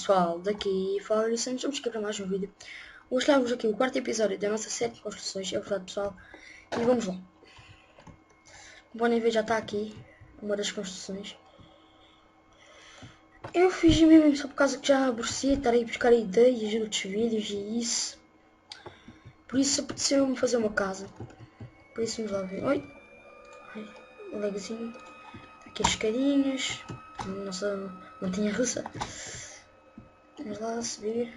pessoal, daqui fala e estamos aqui para mais um vídeo. Vou mostrar-vos aqui o quarto episódio da nossa série de construções, é verdade pessoal, e vamos lá. Como podem ver, já está aqui uma das construções. Eu fiz mesmo só por causa que já aborrecia estar aí a buscar ideias de outros vídeos e isso. Por isso apeteceu-me fazer uma casa. Por isso vamos lá ver. Oi! Um legozinho. Aqui as escadinhas. Nossa montanha russa. Vamos lá subir.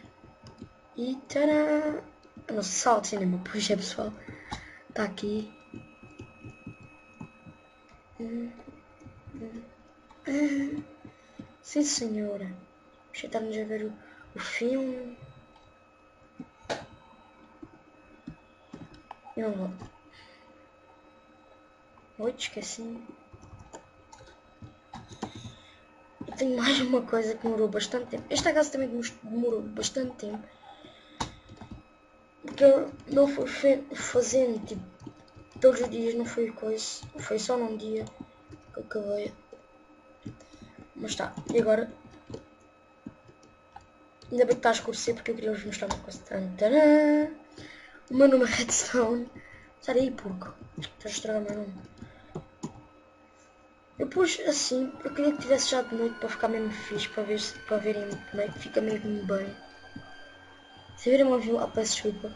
E tcharam! A nossa sala de cinema, pois é pessoal. Está aqui. Sim senhora. Já estamos a ver o filme. E vamos lá. Oi, esqueci. Eu tenho mais uma coisa que demorou bastante tempo. Esta casa também demorou bastante tempo. Porque eu não fui fazendo, tipo, todos os dias, não foi coisa. Foi só num dia que eu acabei. Mas tá, e agora? Ainda bem que está a escurecer porque eu queria vos mostrar uma coisa. Tantana. O meu nome é Redstone. Sai aí, porco. Estás a estragar o meu nome. Eu pus assim, eu queria que tivesse já de noite para ficar mesmo fixe, para verem como é que fica mesmo bem. Se virem uma vila, peço desculpa.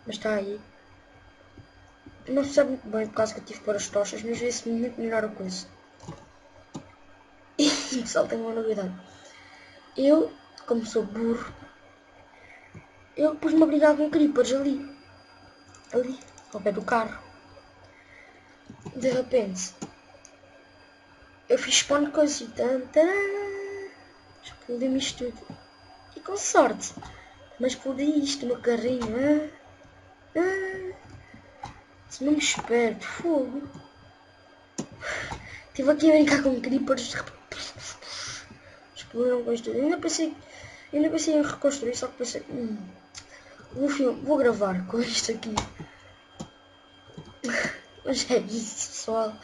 Mas está aí. Não se sabe muito bem por causa que eu tive que pôr as tochas, mas vê-se muito melhor a coisa. E pessoal, tenho uma novidade. Eu, como sou burro, eu pus-me a brigar com creepers ali, ao pé do carro. De repente, eu fiz spawn de coisa e explodi-me isto tudo. E com sorte, mas explodi isto no carrinho. Se não me esperto, fogo. Estive aqui a brincar com creepers. Explodiram com isto tudo. Ainda pensei em reconstruir, só que pensei, vou gravar com isto aqui. Mas é isso, pessoal.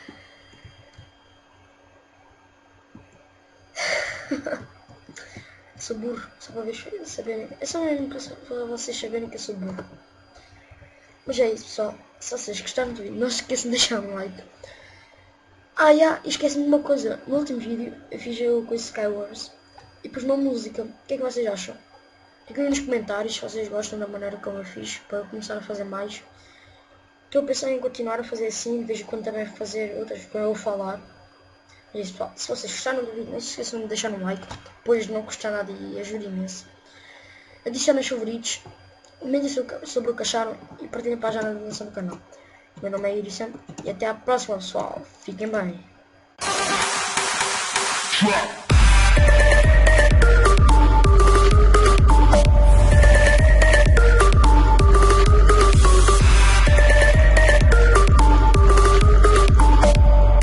Sou burro, só para vocês saberem. É só mesmo para vocês saberem que eu sou burro. Mas é isso, pessoal. Se vocês gostaram do vídeo, não se esqueçam de deixar um like. Esqueci-me de uma coisa. No último vídeo eu fiz com o Skywars e pus uma música. O que é que vocês acham? Fiquem aí nos comentários se vocês gostam da maneira como eu fiz, para eu começar a fazer mais. Estou a pensar em continuar a fazer assim, de vez em quando também fazer outras para eu falar. É isso, pessoal. Se vocês gostaram do vídeo, não se esqueçam de deixar um like. Depois de não custar nada e ajuda imenso. Adicionem os favoritos. Comentem sobre o que acharam e partilhem para a divulgação do canal. Meu nome é Irison e até à próxima, pessoal. Fiquem bem.